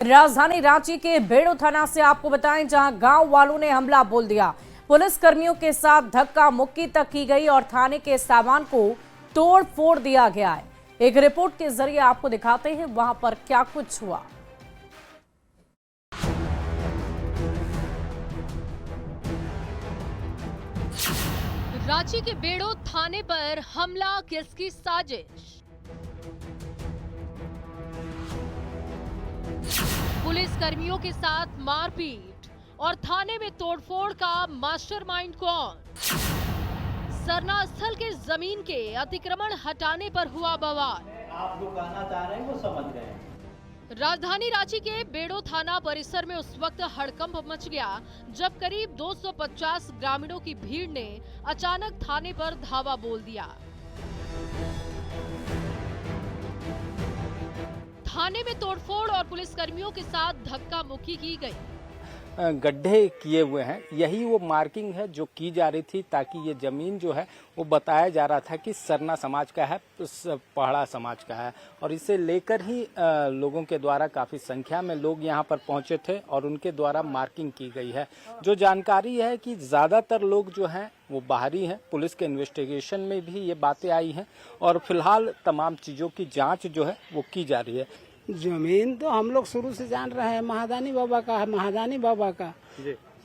राजधानी रांची के बेड़ो थाना से आपको बताएं, जहां गांव वालों ने हमला बोल दिया। पुलिस कर्मियों के साथ धक्का मुक्की तक की गई और थाने के सामान को तोड़ फोड़ दिया गया है। एक रिपोर्ट के जरिए आपको दिखाते हैं वहां पर क्या कुछ हुआ। रांची के बेड़ो थाने पर हमला, किसकी साजिश? पुलिस कर्मियों के साथ मारपीट और थाने में तोड़फोड़ का मास्टरमाइंड कौन? सरना स्थल के जमीन के अतिक्रमण हटाने पर हुआ बवाल। आप जो कहना चाह रहे हैं वो समझ गए हैं। राजधानी रांची के बेड़ो थाना परिसर में उस वक्त हड़कंप मच गया जब करीब 250 ग्रामीणों की भीड़ ने अचानक थाने पर धावा बोल दिया। थाने में तोड़फोड़ और पुलिसकर्मियों के साथ धक्का मुक्की की गई। गड्ढे किए हुए हैं, यही वो मार्किंग है जो की जा रही थी, ताकि ये जमीन जो है वो बताया जा रहा था कि सरना समाज का है, पहाड़ा समाज का है, और इसे लेकर ही लोगों के द्वारा काफी संख्या में लोग यहाँ पर पहुंचे थे और उनके द्वारा मार्किंग की गई है। जो जानकारी है कि ज्यादातर लोग जो हैं वो बाहरी हैं। पुलिस के इन्वेस्टिगेशन में भी ये बातें आई हैं और फिलहाल तमाम चीजों की जांच जो है वो की जा रही है। जमीन तो हम लोग शुरू से जान रहे हैं महादानी बाबा का है, महादानी बाबा का।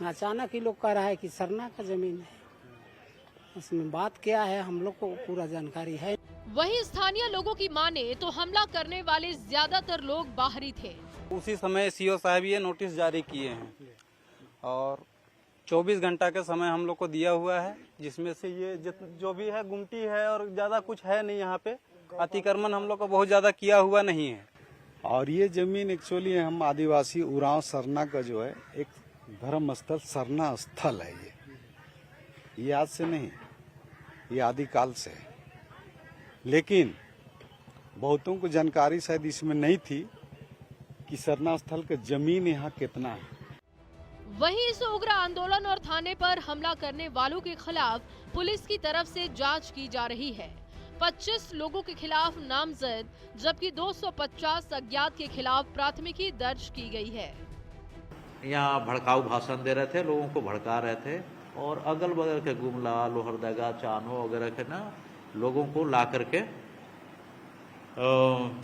अचानक ही लोग कह रहा है कि सरना का जमीन है। उसमें बात क्या है हम लोग को पूरा जानकारी है। वहीं स्थानीय लोगों की माने तो हमला करने वाले ज्यादातर लोग बाहरी थे। उसी समय सीओ साहब ये नोटिस जारी किए हैं और 24 घंटा के समय हम लोग को दिया हुआ है, जिसमें से ये जो भी है गुमटी है और ज्यादा कुछ है नहीं। यहाँ पे अतिक्रमण हम लोग को बहुत ज्यादा किया हुआ नहीं है। और ये जमीन एक्चुअली हम आदिवासी उरांव सरना का जो है एक धर्म स्थल सरना स्थल है। ये आज से नहीं, ये आदिकाल से है। लेकिन बहुतों को जानकारी शायद इसमें नहीं थी कि सरना स्थल का जमीन यहाँ कितना है। वहीं इस उग्र आंदोलन और थाने पर हमला करने वालों के खिलाफ पुलिस की तरफ से जांच की जा रही है। 25 लोगों के खिलाफ नामजद जबकि 250 अज्ञात के खिलाफ प्राथमिकी दर्ज की गई है। यहाँ भड़काऊ भाषण दे रहे थे, लोगों को भड़का रहे थे और अगल बगल के गुमला, लोहरदगा, चानो वगैरह के ना लोगों को ला करके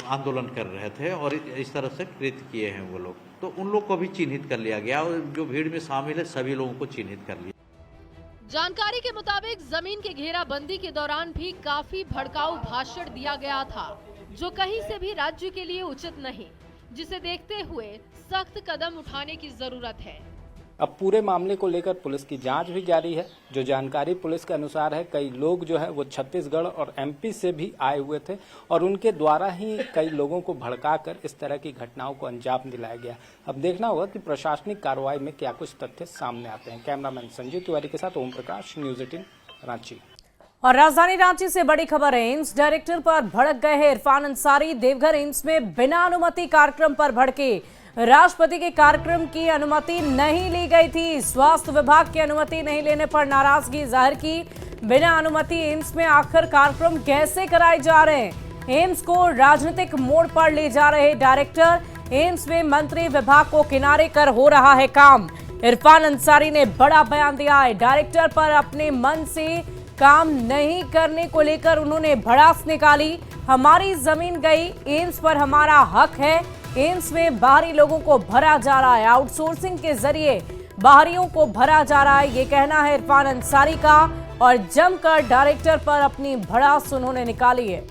आंदोलन कर रहे थे और इस तरह से कृत्य किए हैं वो लोग। तो उन लोग को भी चिन्हित कर लिया गया और जो भीड़ में शामिल है सभी लोगों को चिन्हित कर लिया। जानकारी के मुताबिक जमीन के घेराबंदी के दौरान भी काफी भड़काऊ भाषण दिया गया था, जो कहीं से भी राज्य के लिए उचित नहीं, जिसे देखते हुए सख्त कदम उठाने की जरूरत है। अब पूरे मामले को लेकर पुलिस की जांच भी जारी है। जो जानकारी पुलिस के अनुसार है, कई लोग जो है वो छत्तीसगढ़ और एमपी से भी आए हुए थे और उनके द्वारा ही कई लोगों को भड़काकर इस तरह की घटनाओं को अंजाम दिलाया गया। अब देखना होगा कि प्रशासनिक कार्रवाई में क्या कुछ तथ्य सामने आते हैं। कैमरामैन संजीव तिवारी के साथ ओम प्रकाश, न्यूज़ 18 रांची। और राजधानी रांची से बड़ी खबर है, एम्स डायरेक्टर पर भड़क गए हैं इरफान अंसारी। देवघर एम्स में बिना अनुमति कार्यक्रम पर भड़के। राष्ट्रपति के कार्यक्रम की अनुमति नहीं ली गई थी। स्वास्थ्य विभाग की अनुमति नहीं लेने पर नाराजगी जाहिर की। बिना अनुमति एम्स में आखिर कार्यक्रम कैसे कराए जा रहे हैं? एम्स को राजनीतिक मोड़ पर ले जा रहे डायरेक्टर। एम्स में मंत्री विभाग को किनारे कर हो रहा है काम। इरफान अंसारी ने बड़ा बयान दिया है। डायरेक्टर पर अपने मन से काम नहीं करने को लेकर उन्होंने भड़ास निकाली। हमारी जमीन गई, एम्स पर हमारा हक है। एम्स में बाहरी लोगों को भरा जा रहा है, आउटसोर्सिंग के जरिए बाहरियों को भरा जा रहा है, ये कहना है इरफान अंसारी का। और जमकर डायरेक्टर पर अपनी भड़ास उन्होंने निकाली है।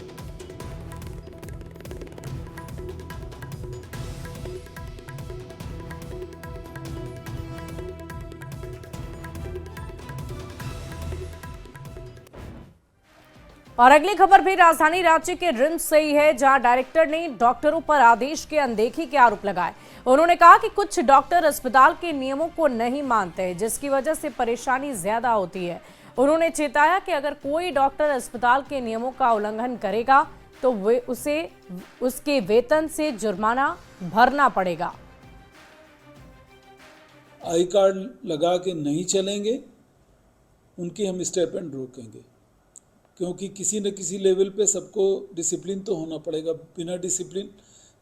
और अगली खबर भी राजधानी रांची के रिम्स से ही है, जहां डायरेक्टर ने डॉक्टरों पर आदेश की अनदेखी के आरोप लगाए। उन्होंने कहा कि कुछ डॉक्टर अस्पताल के नियमों को नहीं मानते, जिसकी वजह से परेशानी ज्यादा होती है। उन्होंने चेताया कि अगर कोई डॉक्टर अस्पताल के नियमों का उल्लंघन करेगा तो उसे उसके वेतन से जुर्माना भरना पड़ेगा। आई कार्ड लगा के नहीं चलेंगे, उनकी हम स्टेटमेंट रोकेंगे, क्योंकि किसी न किसी लेवल पे सबको डिसिप्लिन तो होना पड़ेगा। बिना डिसिप्लिन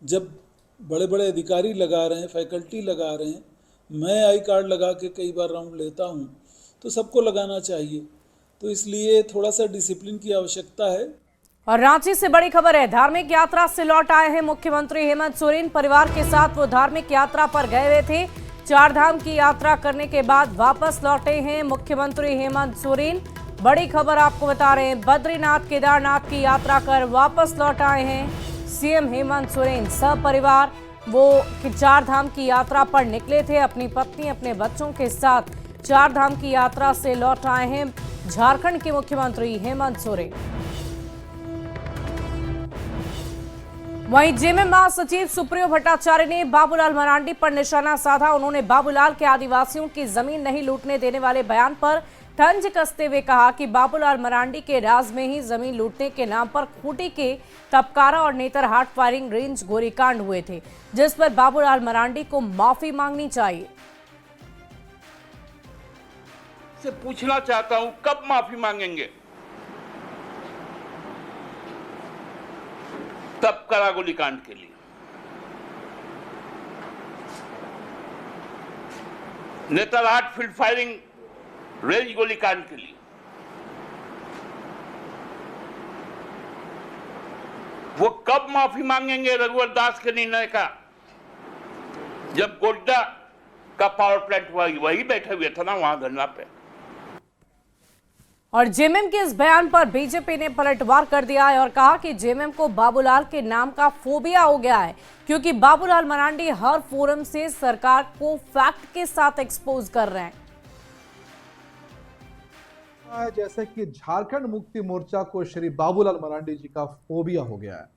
जब बड़े बड़े अधिकारी लगा रहे हैं, फैकल्टी लगा रहे हैं, मैं आई कार्ड लगा के कई बार राउंड लेता हूँ, तो सबको लगाना चाहिए। तो इसलिए थोड़ा सा डिसिप्लिन की आवश्यकता है। और रांची से बड़ी खबर है, धार्मिक यात्रा से लौट आए हैं मुख्यमंत्री हेमंत सोरेन। परिवार के साथ वो धार्मिक यात्रा पर गए हुए थे। 4 धाम की यात्रा करने के बाद वापस लौटे हैं मुख्यमंत्री हेमंत सोरेन। बड़ी खबर आपको बता रहे हैं, बद्रीनाथ केदारनाथ की यात्रा कर वापस लौट आए हैं सीएम हेमंत सोरेन। सपरिवार वो 4 धाम की यात्रा पर निकले थे। अपनी पत्नी अपने बच्चों के साथ 4 धाम की यात्रा से लौट आए हैं झारखंड के मुख्यमंत्री हेमंत सोरेन। वहीं जेएमएम महासचिव सुप्रियो भट्टाचार्य ने बाबूलाल मरांडी पर निशाना साधा। उन्होंने बाबूलाल के आदिवासियों की जमीन नहीं लूटने देने वाले बयान पर तंज कसते हुए कहा कि बाबूलाल मरांडी के राज में ही जमीन लूटने के नाम पर खूंटी के तपकारा और नेतरहाट फायरिंग रेंज गोलीकांड हुए थे, जिस पर बाबूलाल मरांडी को माफी मांगनी चाहिए। से पूछना चाहता हूं, कब माफी मांगेंगे? तपकारा गोलीकांड के लिए, नेतरहाट फील्ड फायरिंग रेंज गोलीकांड के लिए, वो कब माफी मांगेंगे रघुवर दास के निर्णय का? जब गोड्डा का पावर प्लांट वही बैठे हुए थे ना वहां धरना पे। और जेएमएम के इस बयान पर बीजेपी ने पलटवार कर दिया है और कहा कि जेएमएम को बाबूलाल के नाम का फोबिया हो गया है, क्योंकि बाबूलाल मरांडी हर फोरम से सरकार को फैक्ट के साथ एक्सपोज कर रहे हैं। जैसे कि झारखंड मुक्ति मोर्चा को श्री बाबूलाल मरांडी जी का फोबिया हो गया है।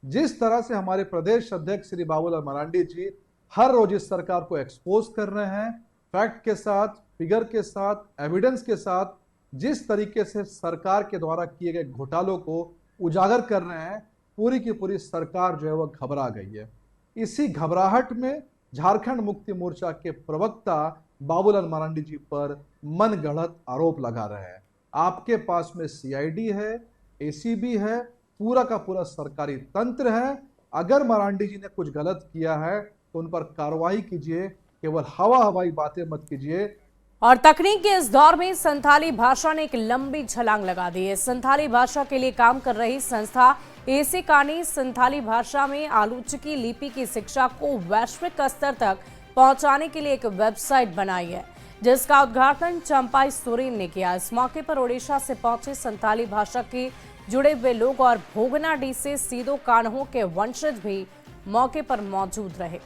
जिस तरह से हमारे प्रदेश अध्यक्ष श्री बाबूलाल मरांडी जी हर रोज इस सरकार को एक्सपोज कर रहे हैं, फैक्ट के साथ, फिगर के साथ, एविडेंस के साथ, जिस तरीके से सरकार के द्वारा किए गए घोटालों को उजागर कर रहे हैं, पूरी की पूरी सरकार जो है वह घबरा गई है। इसी घबराहट में झारखंड मुक्ति मोर्चा के प्रवक्ता बाबूलाल मरांडी जी पर मनगढ़ंत आरोप लगा रहे हैं। आपके पास में सीआईडी है, एसीबी है, पूरा का पूरा सरकारी तंत्र है। अगर मरांडी जी ने कुछ गलत किया है तो उन पर कार्रवाई कीजिए, केवल हवाई बातें मत कीजिए। और तकनीक के इस दौर में संथाली भाषा ने एक लंबी छलांग लगा दी है। संथाली भाषा के लिए काम कर रही संस्था एसिका ने संथाली भाषा में आलोचकी लिपि की शिक्षा को वैश्विक स्तर तक पहुंचाने के लिए एक वेबसाइट बनाई है, जिसका उद्घाटन चंपाई सोरेन ने किया। इस मौके पर ओडिशा से पहुंचे संथाली भाषा के जुड़े हुए लोग और भोगनाडी से सीधो कान्हों के वंशज भी मौके पर मौजूद रहे।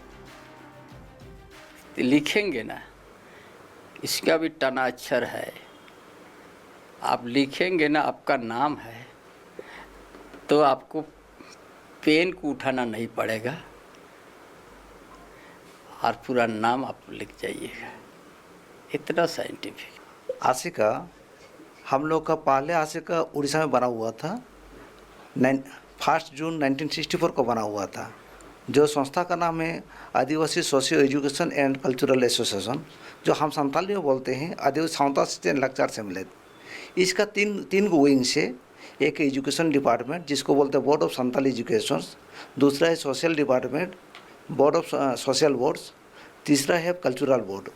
लिखेंगे ना, इसका भी टना अक्षर है। आप लिखेंगे ना, आपका नाम है, तो आपको पेन को उठाना नहीं पड़ेगा और पूरा नाम आप लिख जाइएगा। इतना साइंटिफिक। आशिका हम लोग का पहले आशिका उड़ीसा में बना हुआ था, 1 जून 1964 को बना हुआ था। जो संस्था का नाम है Adivasi socio education and cultural association, जो हम संताली में बोलते हैं आदिवासी सावता लक्चर सम्मिलित। इसका तीन गो विंग से, एक एजुकेशन डिपार्टमेंट जिसको बोलते हैं बोर्ड ऑफ संताली एजुकेशन, दूसरा है social department board of social boards, तीसरा है कल्चरल बोर्ड।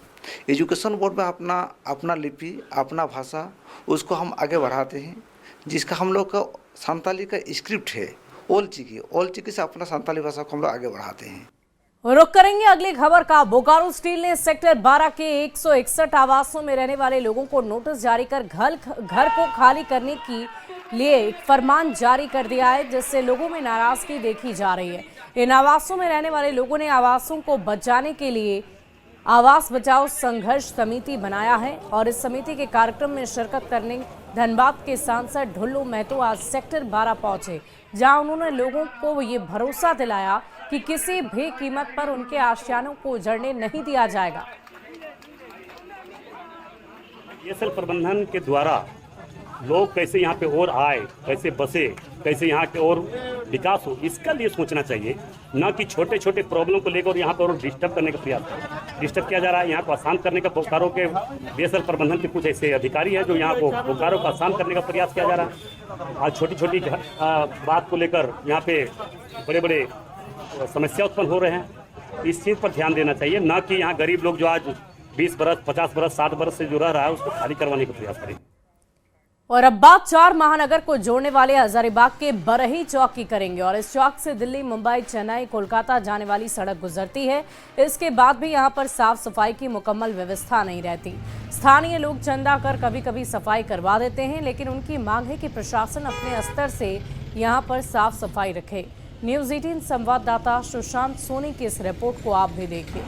एजुकेशन बोर्ड में अपना लिपि, अपना भाषा, उसको हम आगे बढ़ाते हैं, जिसका हम लोग का संताली का स्क्रिप्ट है ओल चिकी से अपना संताली भाषा को हम लोग आगे बढ़ाते हैं। रुक करेंगे अगली खबर का। बोकारो स्टील ने सेक्टर 12 के 161 आवासों में रहने वाले लोगों को नोटिस जारी कर घर को खाली करने के लिए एक फरमान जारी कर दिया है, जिससे लोगों में नाराजगी देखी जा रही है। इन आवासों में रहने वाले लोगों ने आवासों को बचाने के लिए आवास बचाओ संघर्ष समिति बनाया है और इस समिति के कार्यक्रम में शिरकत करने धनबाद के सांसद ढुल्लू महतो आज सेक्टर 12 पहुंचे, जहां उन्होंने लोगों को ये भरोसा दिलाया कि किसी भी कीमत पर उनके आशियानों को उजड़ने नहीं दिया जाएगा। बीएसएल प्रबंधन के द्वारा लोग कैसे यहाँ पे और आए, कैसे बसे, कैसे यहाँ के और विकास हो, इसका लिए सोचना चाहिए, न कि छोटे छोटे प्रॉब्लम को लेकर यहाँ पर और डिस्टर्ब करने का प्रयास डिस्टर्ब किया जा रहा है। यहाँ को आसान करने का बोकारो के बीएसएल प्रबंधन के कुछ ऐसे अधिकारी हैं जो यहाँ को बोकारो को आसान करने का प्रयास किया जा रहा है। आज छोटी छोटी बात को लेकर यहाँ पे बड़े बड़े समस्या उत्पन्न हो रहे हैं। इस चीज़ पर ध्यान देना चाहिए, ना कि यहाँ गरीब लोग जो आज 20 बरस, 50 बरस, 60 बरस से जो रह रहा है उसको खाली करवाने का प्रयास करें। और अब बात 4 महानगर को जोड़ने वाले हजारीबाग के बरही चौक की करेंगे। और इस चौक से दिल्ली, मुंबई, चेन्नई, कोलकाता जाने वाली सड़क गुजरती है। इसके बाद भी यहां पर साफ सफाई की मुकम्मल व्यवस्था नहीं रहती। स्थानीय लोग चंदा कर कभी कभी सफाई करवा देते हैं, लेकिन उनकी मांग है कि प्रशासन अपने स्तर से यहां पर साफ सफाई रखे। न्यूज़ 18 संवाददाता सुशांत सोनी की इस रिपोर्ट को आप भी देखिए।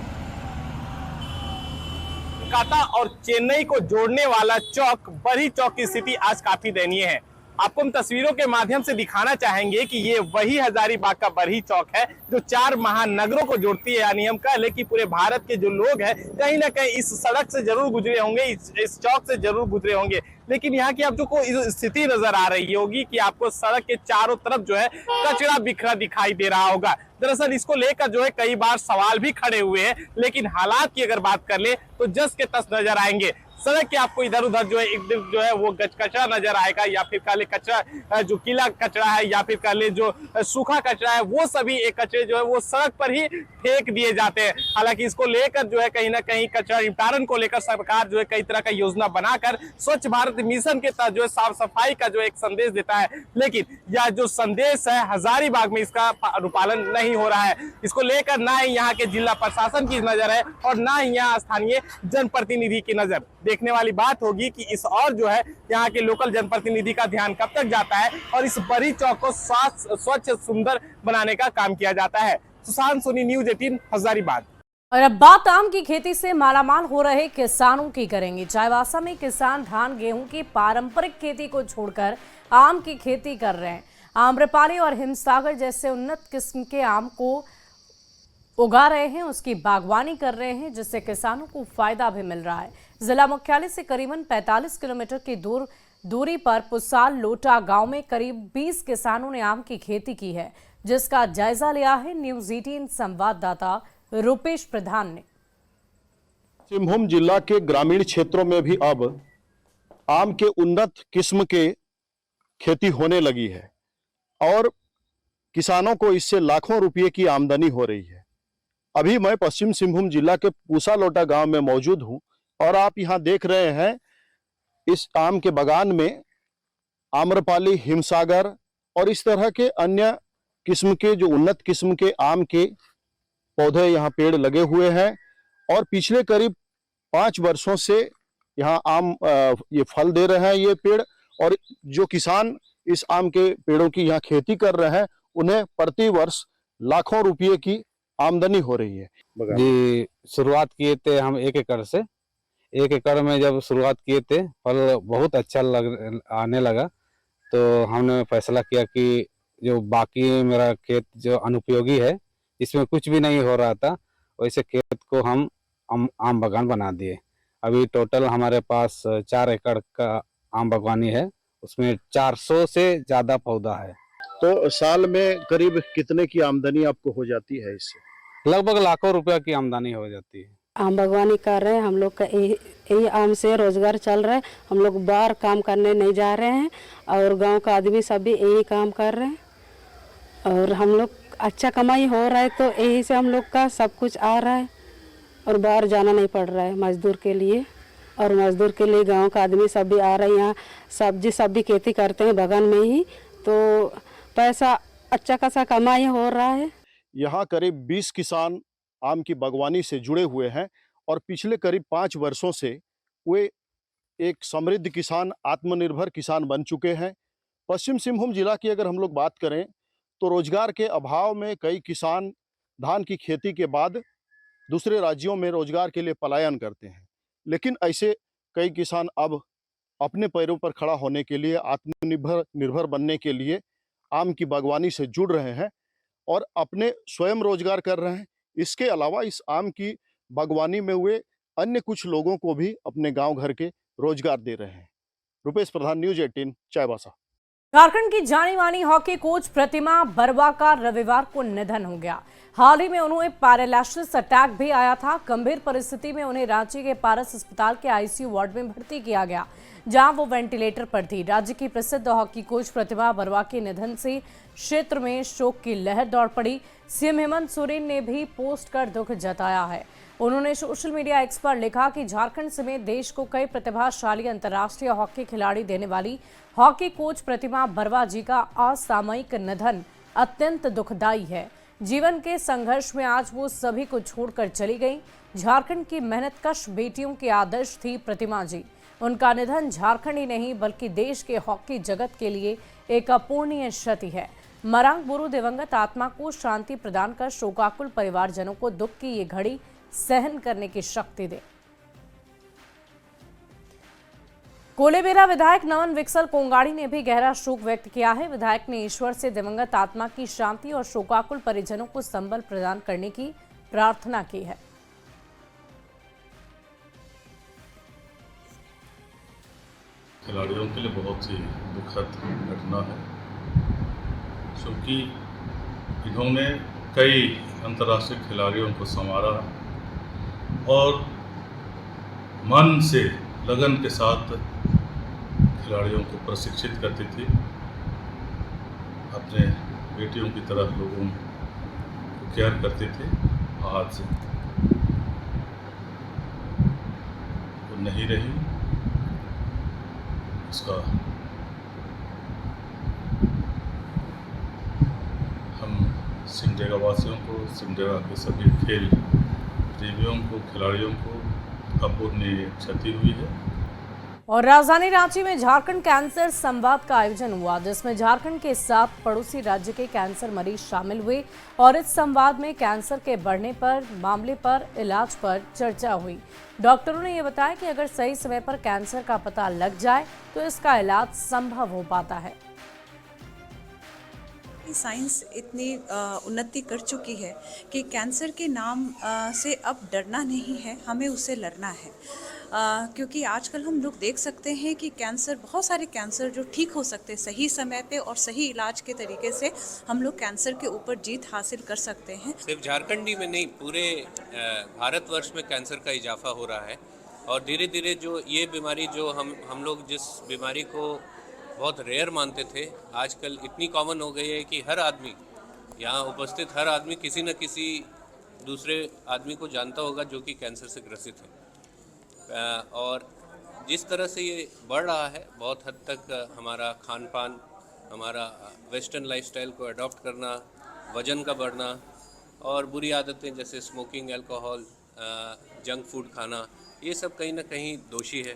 कोलकाता और चेन्नई को जोड़ने वाला चौक बरही चौक की स्थिति आज काफी दयनीय है। आपको हम तस्वीरों के माध्यम से दिखाना चाहेंगे कि ये वही हजारीबाग का बरही चौक है जो 4 महानगरों को जोड़ती है। यानी हम कह ले कि पूरे भारत के जो लोग हैं कहीं ना कहीं इस सड़क से जरूर गुजरे होंगे, इस चौक से जरूर गुजरे होंगे। लेकिन यहाँ की आपको स्थिति नजर आ रही होगी कि आपको सड़क के चारों तरफ जो है कचरा बिखरा दिखाई दे रहा होगा। दरअसल इसको लेकर जो है कई बार सवाल भी खड़े हुए हैं, लेकिन हालात की अगर बात कर ले तो जस के तस नजर आएंगे। सड़क के आपको इधर उधर जो है एक दिन जो है वो कचरा नजर आएगा, या फिर कह ले कचरा जो गीला कचरा है या फिर कह ले जो सूखा कचरा है, वो सभी एक कचरे जो है वो सड़क पर ही फेंक दिए जाते हैं। हालांकि इसको लेकर जो है कहीं ना कहीं कचरा निपटारण को लेकर सरकार जो है कई तरह का योजना बनाकर स्वच्छ भारत मिशन के तहत जो है साफ सफाई का जो एक संदेश देता है, लेकिन यह जो संदेश है हजारीबाग में इसका अनुपालन नहीं हो रहा है। इसको लेकर ना ही यहाँ के जिला प्रशासन की नजर है और ना ही यहाँ स्थानीय जनप्रतिनिधि की नजर। देखने वाली बात होगी कि इस और जो है यहाँ के लोकल जनप्रतिनिधि का ध्यान कब तक जाता है और इस बरही चौक को स्वच्छ सुंदर बनाने का काम किया जाता है। सुशांत सोनी, न्यूज़ 18 हजारीबाग। और अब बात आम की खेती से मालामाल हो रहे किसानों की करेंगे। चाईबासा में किसान धान गेहूं की पारंपरिक खेती को छोड़कर आम की खेती कर रहे हैं। आम्रपाली और हिमसागर जैसे उन्नत किस्म के आम को उगा रहे हैं, उसकी बागवानी कर रहे हैं, जिससे किसानों को फायदा भी मिल रहा है। जिला मुख्यालय से करीबन 45 किलोमीटर की दूरी पर पुसाल लोटा गांव में करीब 20 किसानों ने आम की खेती की है, जिसका जायजा लिया है न्यूज़ 18 संवाददाता रुपेश प्रधान ने। सिंहभूम जिला के ग्रामीण क्षेत्रों में भी अब आम के उन्नत किस्म के खेती होने लगी है और किसानों को इससे लाखों रुपए की आमदनी हो रही है। अभी मैं पश्चिम सिंहभूम जिला के पूसा लोटा गांव में मौजूद हूं और आप यहां देख रहे हैं इस आम के बागान में आम्रपाली, हिमसागर और इस तरह के अन्य किस्म के जो उन्नत किस्म के आम के पौधे यहाँ पेड़ लगे हुए हैं और पिछले करीब 5 वर्षों से यहाँ आम ये फल दे रहे हैं ये पेड़। और जो किसान इस आम के पेड़ों की यहाँ खेती कर रहे हैं उन्हें प्रति वर्ष लाखों रुपये की आमदनी हो रही है। जी, शुरुआत किए थे हम 1 एकड़ से। 1 एकड़ में जब शुरुआत किए थे फल बहुत अच्छा आने लगा, तो हमने फैसला किया कि जो बाकी मेरा खेत जो अनुपयोगी है, इसमें कुछ भी नहीं हो रहा था, वैसे खेत को हम आम बागान बना दिए। अभी टोटल हमारे पास 4 एकड़ का आम बागवानी है, उसमें 400 से ज़्यादा पौधा है। तो साल में करीब कितने की आमदनी आपको हो जाती है इससे? लगभग लाखों रुपया की आमदनी हो जाती है। आम बागवानी कर रहे हैं हम लोग का, यही आम से रोजगार चल रहा है। हम लोग बाहर काम करने नहीं जा रहे हैं और गांव का आदमी सब भी यही काम कर रहे हैं और हम लोग अच्छा कमाई हो रहा है, तो यही से हम लोग का सब कुछ आ रहा है और बाहर जाना नहीं पड़ रहा है मजदूर के लिए। और मजदूर के लिए गांव का आदमी सब भी आ रहे हैं। यहाँ सब्जी सब भी खेती करते हैं बगान में ही, तो पैसा अच्छा खासा कमाई हो रहा है। यहाँ करीब 20 किसान आम की बागवानी से जुड़े हुए हैं और पिछले करीब 5 वर्षों से वे एक समृद्ध किसान, आत्मनिर्भर किसान बन चुके हैं। पश्चिम सिंहभूम जिला की अगर हम लोग बात करें तो रोजगार के अभाव में कई किसान धान की खेती के बाद दूसरे राज्यों में रोजगार के लिए पलायन करते हैं, लेकिन ऐसे कई किसान अब अपने पैरों पर खड़ा होने के लिए, आत्मनिर्भर बनने के लिए आम की बागवानी से जुड़ रहे हैं और अपने स्वयं रोजगार कर रहे हैं। इसके अलावा इस आम की बागवानी में हुए अन्य कुछ लोगों को भी अपने गांव घर के रोजगार दे रहे हैं। रुपेश प्रधान, न्यूज़ 18 चाईबासा। झारखंड की जानी मानी हॉकी कोच प्रतिमा बरवा का रविवार को निधन हो गया। हाल ही में उन्हें पैरालिसिस अटैक भी आया था। गंभीर परिस्थिति में उन्हें रांची के पारस अस्पताल के आईसीयू वार्ड में भर्ती किया गया, जहां वो वेंटिलेटर पर थी। राज्य की प्रसिद्ध हॉकी कोच प्रतिमा बरवा के निधन से क्षेत्र में शोक की लहर दौड़ पड़ी। सीएम हेमंत सोरेन ने भी पोस्ट कर दुख जताया है। उन्होंने सोशल मीडिया एक्स पर लिखा कि झारखंड समेत देश को कई प्रतिभाशाली अंतर्राष्ट्रीय हॉकी खिलाड़ी देने वाली हॉकी कोच प्रतिमा बरवा जी का असामयिक निधन अत्यंत दुखदायी है। जीवन के संघर्ष में आज वो सभी को छोड़कर चली गई। झारखंड की मेहनतकश बेटियों के आदर्श थी प्रतिमा जी। उनका निधन झारखंड ही नहीं बल्कि देश के हॉकी जगत के लिए एक अपूर्णीय क्षति है। मरांग गुरु दिवंगत आत्मा को शांति प्रदान कर शोकाकुल परिवारजनों को दुख की ये घड़ी सहन करने की शक्ति दे। कोलेबेरा विधायक नवन विक्सल कोंगाड़ी ने भी गहरा शोक व्यक्त किया है। विधायक ने ईश्वर से दिवंगत आत्मा की शांति और शोकाकुल परिजनों को संबल प्रदान करने की प्रार्थना की है। खिलाड़ियों के लिए बहुत ही दुखद घटना है, क्योंकि इन्होंने कई अंतर्राष्ट्रीय खिलाड़ियों को संवारा और मन से लगन के साथ खिलाड़ियों को प्रशिक्षित करती थी। अपने बेटियों की तरह लोगों को केयर करती थी। आज वो नहीं रही। इसका हम सिमडेगा वासियों को, सिमडेगा के सभी खेल प्रेमियों को, खिलाड़ियों को अपूर्णीय क्षति हुई है। और राजधानी रांची में झारखंड कैंसर संवाद का आयोजन हुआ, जिसमें झारखंड के 7 पड़ोसी राज्य के कैंसर मरीज शामिल हुए और इस संवाद में कैंसर के बढ़ने पर, मामले पर, इलाज पर चर्चा हुई। डॉक्टरों ने यह बताया कि अगर सही समय पर कैंसर का पता लग जाए तो इसका इलाज संभव हो पाता है। साइंस इतनी उन्नति कर चुकी है कि कैंसर के नाम से अब डरना नहीं है, हमें उससे लड़ना है। क्योंकि आजकल हम लोग देख सकते हैं कि कैंसर, बहुत सारे कैंसर जो ठीक हो सकते हैं सही समय पे और सही इलाज के तरीके से, हम लोग कैंसर के ऊपर जीत हासिल कर सकते हैं। सिर्फ झारखंड ही में नहीं, पूरे भारतवर्ष में कैंसर का इजाफा हो रहा है और धीरे धीरे जो ये बीमारी, जो हम लोग जिस बीमारी को बहुत रेयर मानते थे, आजकल इतनी कॉमन हो गई है कि हर आदमी, यहाँ उपस्थित हर आदमी किसी न किसी दूसरे आदमी को जानता होगा जो कि कैंसर से ग्रसित है। और जिस तरह से ये बढ़ रहा है, बहुत हद तक हमारा खान पान, हमारा वेस्टर्न लाइफस्टाइल को अडॉप्ट करना, वजन का बढ़ना और बुरी आदतें जैसे स्मोकिंग, अल्कोहल, जंक फूड खाना, ये सब कहीं ना कहीं दोषी है।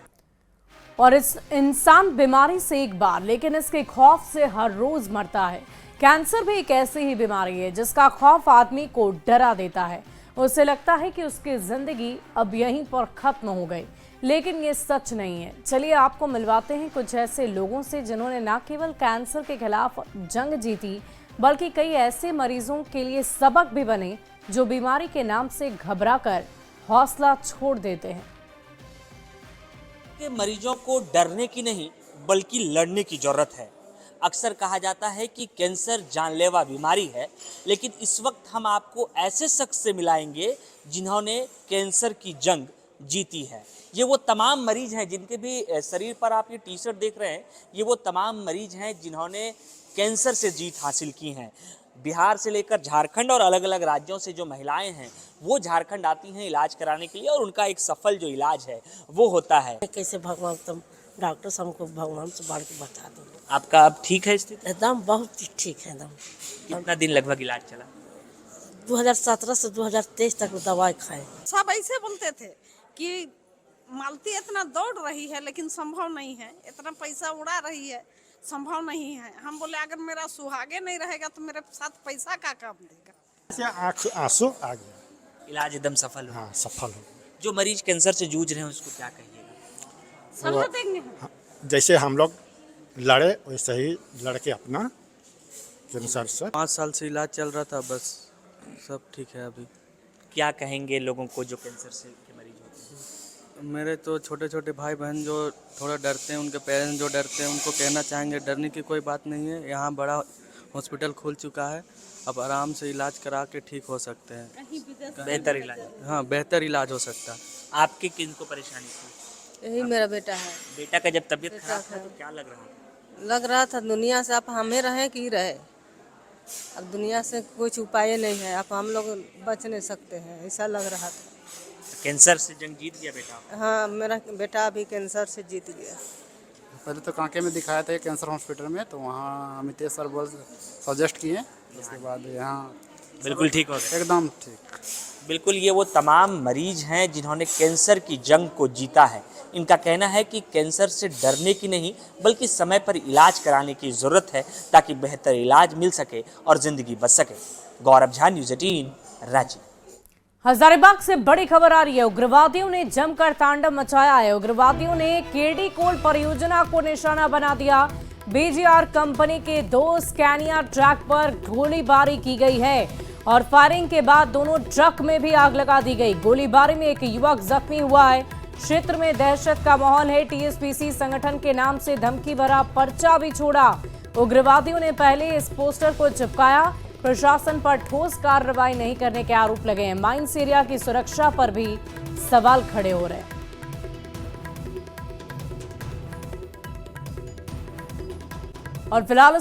और इस इंसान बीमारी से एक बार, लेकिन इसके खौफ से हर रोज मरता है। कैंसर भी एक ऐसी ही बीमारी है जिसका खौफ आदमी को डरा देता है। उसे लगता है कि उसकी जिंदगी अब यहीं पर खत्म हो गई, लेकिन ये सच नहीं है। चलिए आपको मिलवाते हैं कुछ ऐसे लोगों से जिन्होंने न केवल कैंसर के खिलाफ जंग जीती, बल्कि कई ऐसे मरीजों के लिए सबक भी बने जो बीमारी के नाम से घबराकर हौसला छोड़ देते हैं। के मरीजों को डरने की नहीं बल्कि लड़ने की जरूरत है। अक्सर कहा जाता है कि कैंसर जानलेवा बीमारी है, लेकिन इस वक्त हम आपको ऐसे शख्स से मिलाएंगे जिन्होंने कैंसर की जंग जीती है। ये वो तमाम मरीज हैं जिनके भी शरीर पर आप ये टी शर्ट देख रहे हैं, ये वो तमाम मरीज हैं जिन्होंने कैंसर से जीत हासिल की है। बिहार से लेकर झारखंड और अलग अलग राज्यों से जो महिलाएं हैं वो झारखंड आती हैं इलाज कराने के लिए, और उनका एक सफल जो इलाज है वो होता है। कैसे भगवान, तुम डॉक्टर से हमको भगवान से बढ़ के बता दो। आपका अब ठीक है स्थिति? एकदम बहुत ठीक है एकदम। कितना दिन लगभग इलाज चला? 2017 से 2023 तक दवाई खाए। सब ऐसे बोलते थे कि मालती इतना दौड़ रही है लेकिन संभव नहीं है, इतना पैसा उड़ा रही है, संभव नहीं है। हम बोले अगर मेरा सुहागे नहीं रहेगा तो मेरे साथ पैसा का काम देगा। आंसू आ गया। इलाज एकदम सफल हो? हाँ, सफल हो। जो मरीज कैंसर से जूझ रहे हैं उसको क्या कहिएगा? सलाह देंगे। जैसे हम लोग लड़े वैसे ही लड़के अपना कैंसर से। 5 साल से इलाज चल रहा था, बस सब ठीक है अभी। क्या कहेंगे लोगों को जो कैंसर से के मरीज होते हैं? मेरे तो छोटे छोटे भाई बहन जो थोड़ा डरते हैं, उनके पेरेंट्स जो डरते हैं, उनको कहना चाहेंगे डरने की कोई बात नहीं है। यहाँ बड़ा हॉस्पिटल खुल चुका है, अब आराम से इलाज करा के ठीक हो सकते हैं। बेहतर इलाज। हाँ, बेहतर इलाज हो सकता है। आपके किन को परेशानी थी? यही मेरा बेटा है। बेटा का जब तबीयत खराब था तो क्या लग रहा था? लग रहा था दुनिया से आप हमें रहें कि रहे, अब दुनिया से कुछ उपाय नहीं है, अब हम लोग बच नहीं सकते हैं, ऐसा लग रहा था। कैंसर से जंग जीत गया बेटा? हाँ, मेरा बेटा अभी कैंसर से जीत गया। पहले तो कांके में दिखाया था कैंसर हॉस्पिटल में, तो वहाँ अमितेश सर बोल सजेस्ट किए, उसके बाद यहाँ बिल्कुल ठीक हो गया। एकदम ठीक। बिल्कुल, ये वो तमाम मरीज हैं जिन्होंने कैंसर की जंग को जीता है। इनका कहना है कि कैंसर से डरने की नहीं बल्कि समय पर इलाज कराने की ज़रूरत है ताकि बेहतर इलाज मिल सके और ज़िंदगी बच सके। गौरव झा, न्यूज़ 18, रांची। हजारीबाग से बड़ी खबर आ रही है। उग्रवादियों ने जमकर तांडव मचाया है। उग्रवादियों ने केडी कोल परियोजना को निशाना बना दिया। बीजीआर कंपनी के 2 स्कैनिया ट्रक पर गोलीबारी की गई है और फायरिंग के बाद दोनों ट्रक में भी आग लगा दी गई। गोलीबारी में एक युवक जख्मी हुआ है। क्षेत्र में दहशत का माहौल है। टीएसपीसी संगठन के नाम से धमकी भरा पर्चा भी छोड़ा। उग्रवादियों ने पहले इस पोस्टर को चिपकाया। प्रशासन पर ठोस कार्रवाई नहीं करने के आरोप लगे हैं। माइंस एरिया की सुरक्षा पर भी सवाल खड़े हो रहे हैं। और फिलहाल